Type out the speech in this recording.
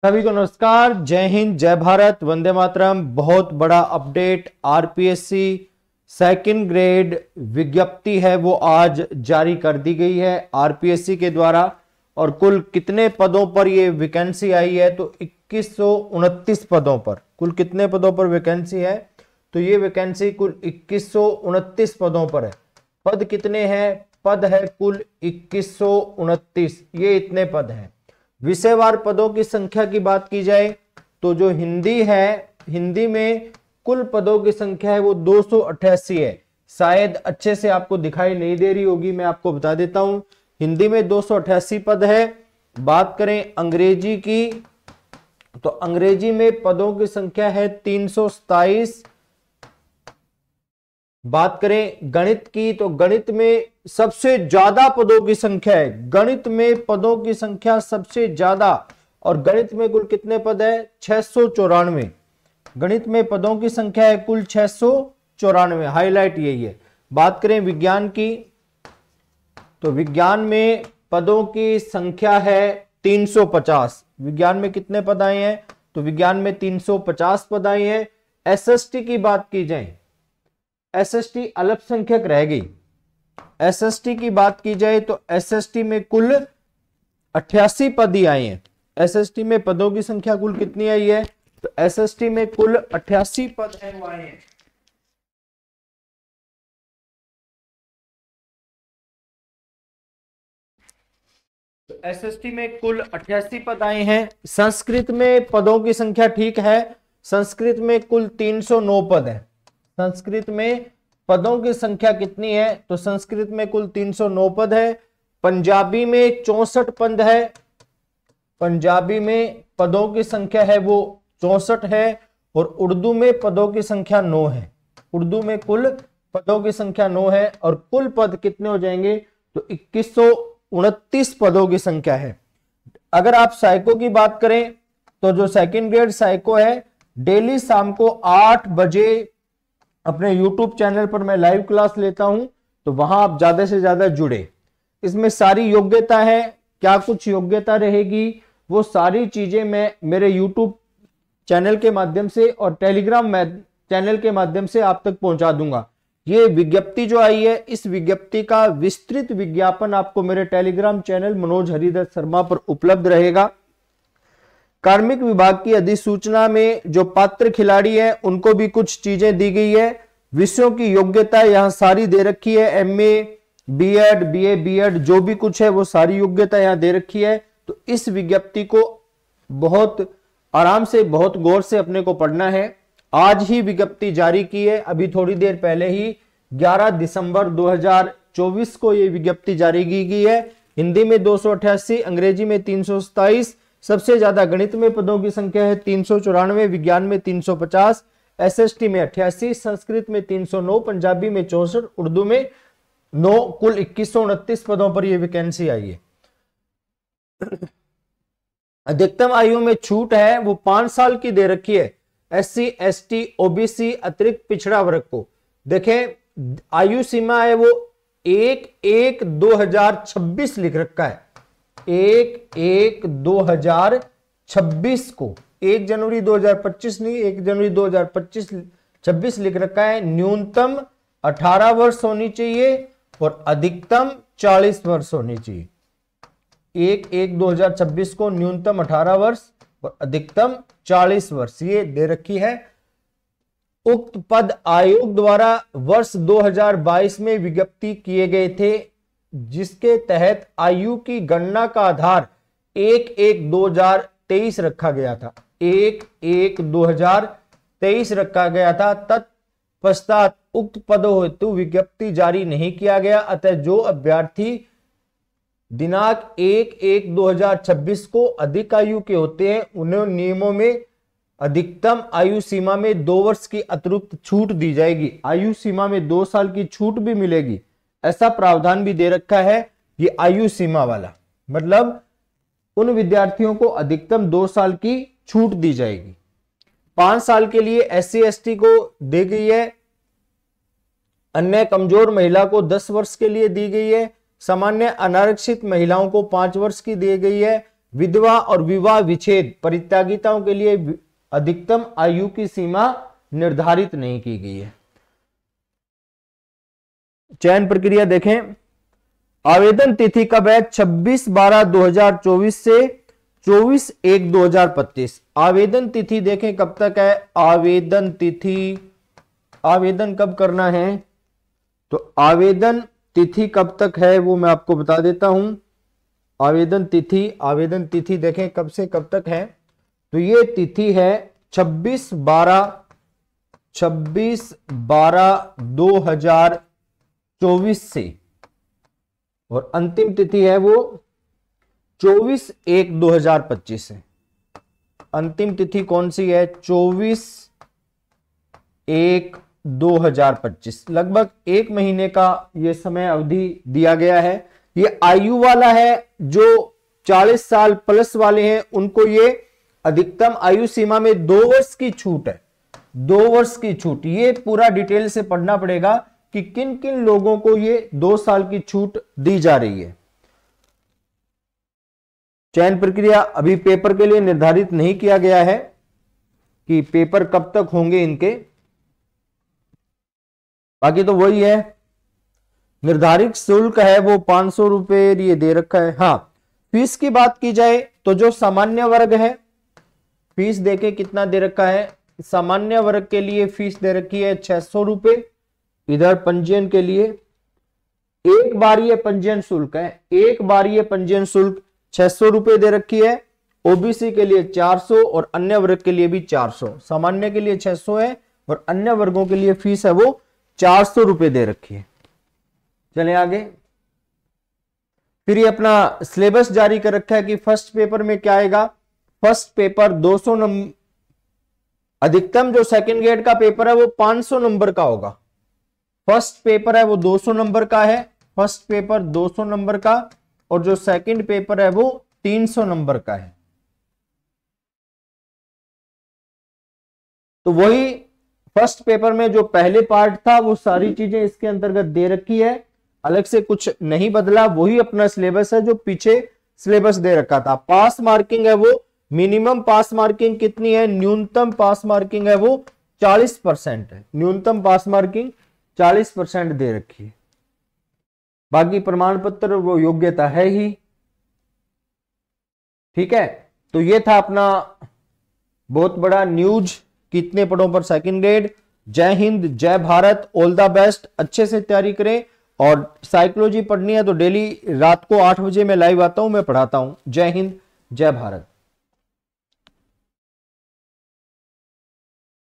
सभी को नमस्कार, जय हिंद, जय भारत, वंदे मातरम। बहुत बड़ा अपडेट, आरपीएससी सेकंड ग्रेड विज्ञप्ति है वो आज जारी कर दी गई है आरपीएससी के द्वारा। और कुल कितने पदों पर ये वैकेंसी आई है तो 2129 पदों पर। कुल कितने पदों पर वैकेंसी है तो ये वैकेंसी कुल 2129 पदों पर है। पद कितने हैं? पद है कुल 2129, ये इतने पद हैं। विषयवार पदों की संख्या की बात की जाए तो जो हिंदी है, हिंदी में कुल पदों की संख्या है वो 288 है। शायद अच्छे से आपको दिखाई नहीं दे रही होगी, मैं आपको बता देता हूं। हिंदी में 288 पद है। बात करें अंग्रेजी की तो अंग्रेजी में पदों की संख्या है 327। बात करें गणित की तो गणित में सबसे ज्यादा पदों की संख्या है। गणित में पदों की संख्या सबसे ज्यादा, और गणित में कुल कितने पद है? 694। गणित में पदों की संख्या है कुल 694, हाईलाइट यही है। बात करें विज्ञान की तो विज्ञान में पदों की संख्या है 350। विज्ञान में कितने पद आए हैं तो विज्ञान में 350 पद आए हैं। एसएसटी की बात की जाए, एसएसटी अल्पसंख्यक रह गई। एसएसटी की बात की जाए तो एसएसटी में कुल 88 पद ही आए हैं। एसएसटी में पदों की संख्या कुल कितनी आई है तो एसएसटी में कुल 88 पद हैं वो आए हैं। तो एसएसटी में कुल 88 पद आए हैं। संस्कृत में पदों की संख्या ठीक है, संस्कृत में कुल 309 पद है। संस्कृत में पदों की संख्या कितनी है तो संस्कृत में कुल 309 पद है। पंजाबी में 64 पद है। पंजाबी में पदों की संख्या है वो 64 है। और उर्दू में पदों की संख्या 9 है। उर्दू में कुल पदों की संख्या 9 है। और कुल पद कितने हो जाएंगे तो 2129 पदों की संख्या है। अगर आप साइको की बात करें तो जो सेकंड ग्रेड साइको है, डेली शाम को 8 बजे अपने YouTube चैनल पर मैं लाइव क्लास लेता हूं, तो वहां आप ज्यादा से ज्यादा जुड़े। इसमें सारी योग्यता है, क्या कुछ योग्यता रहेगी वो सारी चीजें मैं मेरे YouTube चैनल के माध्यम से और टेलीग्राम चैनल के माध्यम से आप तक पहुंचा दूंगा। ये विज्ञप्ति जो आई है, इस विज्ञप्ति का विस्तृत विज्ञापन आपको मेरे टेलीग्राम चैनल मनोज हरिदत्त शर्मा पर उपलब्ध रहेगा। कार्मिक विभाग की अधिसूचना में जो पात्र खिलाड़ी हैं उनको भी कुछ चीजें दी गई है। विषयों की योग्यता यहां सारी दे रखी है। एमए, बीएड, बीए, बीएड जो भी कुछ है वो सारी योग्यता यहां दे रखी है। तो इस विज्ञप्ति को बहुत आराम से, बहुत गौर से अपने को पढ़ना है। आज ही विज्ञप्ति जारी की है, अभी थोड़ी देर पहले ही 11 दिसंबर 2024 को ये विज्ञप्ति जारी की गई है। हिंदी में 288, अंग्रेजी में 327। सबसे ज्यादा गणित में पदों की संख्या है 394, विज्ञान में 350, एसएसटी में 88, संस्कृत में 309, पंजाबी में 64, उर्दू में 9, कुल 2129 पदों पर यह वैकेंसी आई है। अधिकतम आयु में छूट है वो 5 साल की दे रखी है एससी, एसटी, ओबीसी, अतिरिक्त पिछड़ा वर्ग को। देखें आयु सीमा है वो 1/1/2026 लिख रखा है। 1/1/2026 को, 1 जनवरी 2025 नहीं, 1 जनवरी 2026 लिख रखा है। न्यूनतम 18 वर्ष होनी चाहिए और अधिकतम 40 वर्ष होनी चाहिए। 1/1/2026 को न्यूनतम 18 वर्ष और अधिकतम 40 वर्ष ये दे रखी है। उक्त पद आयोग द्वारा वर्ष 2022 में विज्ञप्ति किए गए थे, जिसके तहत आयु की गणना का आधार 1/1/2023 रखा गया था। 1/1/2023 रखा गया था। तत्पश्चात उक्त पदों हेतु विज्ञप्ति जारी नहीं किया गया। अतः जो अभ्यर्थी दिनांक 1/1/2026 को अधिक आयु के होते हैं उन्हें नियमों में अधिकतम आयु सीमा में 2 वर्ष की अतिरिक्त छूट दी जाएगी। आयु सीमा में 2 साल की छूट भी मिलेगी, ऐसा प्रावधान भी दे रखा है। ये आयु सीमा वाला मतलब उन विद्यार्थियों को अधिकतम 2 साल की छूट दी जाएगी। 5 साल के लिए एससी एसटी को दी गई है। अन्य कमजोर महिला को 10 वर्ष के लिए दी गई है। सामान्य अनारक्षित महिलाओं को 5 वर्ष की दी गई है। विधवा और विवाह विच्छेद परित्यागिताओं के लिए अधिकतम आयु की सीमा निर्धारित नहीं की गई है। चयन प्रक्रिया देखें, आवेदन तिथि कब है? 26/12/2024 से 24/1/2025। आवेदन तिथि देखें कब तक है? आवेदन तिथि, आवेदन कब करना है तो आवेदन तिथि कब तक है वो मैं आपको बता देता हूं। आवेदन तिथि देखें कब से कब तक है तो ये तिथि है 26/12/2024 से, और अंतिम तिथि है वो 24/1/2025 है। अंतिम तिथि कौन सी है? 24/1/2025। लगभग 1 महीने का ये समय अवधि दिया गया है। ये आयु वाला है, जो 40 साल प्लस वाले हैं उनको ये अधिकतम आयु सीमा में 2 वर्ष की छूट है। 2 वर्ष की छूट, ये पूरा डिटेल से पढ़ना पड़ेगा कि किन किन लोगों को ये 2 साल की छूट दी जा रही है। चयन प्रक्रिया अभी पेपर के लिए निर्धारित नहीं किया गया है कि पेपर कब तक होंगे इनके, बाकी तो वही है। निर्धारित शुल्क है वो 500 रुपए ये दे रखा है। हाँ, फीस की बात की जाए तो जो सामान्य वर्ग है, फीस देखे कितना दे रखा है। सामान्य वर्ग के लिए फीस दे रखी है 600 रुपए। इधर पंजीयन के लिए एक बारीय पंजीयन शुल्क है, एक बारीय पंजीयन शुल्क 600 रुपए दे रखी है। ओबीसी के लिए 400 और अन्य वर्ग के लिए भी 400। सामान्य के लिए 600 है और अन्य वर्गों के लिए फीस है वो 400 रुपए दे रखी है। चलें आगे। फिर ये अपना सिलेबस जारी कर रखा है कि फर्स्ट पेपर में क्या आएगा। फर्स्ट पेपर 200 नंबर, अधिकतम जो सेकंड ग्रेड का पेपर है वो 500 नंबर का होगा। फर्स्ट पेपर है वो 200 नंबर का है, फर्स्ट पेपर 200 नंबर का, और जो सेकंड पेपर है वो 300 नंबर का है। तो वही फर्स्ट पेपर में जो पहले पार्ट था वो सारी चीजें इसके अंतर्गत दे रखी है, अलग से कुछ नहीं बदला, वही अपना सिलेबस है जो पीछे सिलेबस दे रखा था। पास मार्किंग है वो, मिनिमम पास मार्किंग कितनी है, न्यूनतम पास मार्किंग है वो 40% है। न्यूनतम पास मार्किंग 40% दे रखी है। बाकी प्रमाण पत्र वो योग्यता है ही। ठीक है, तो ये था अपना बहुत बड़ा न्यूज, कितने पदों पर सेकंड ग्रेड। जय हिंद, जय भारत, ऑल द बेस्ट। अच्छे से तैयारी करें, और साइकोलॉजी पढ़नी है तो डेली रात को 8 बजे मैं लाइव आता हूं, मैं पढ़ाता हूं। जय हिंद, जय भारत।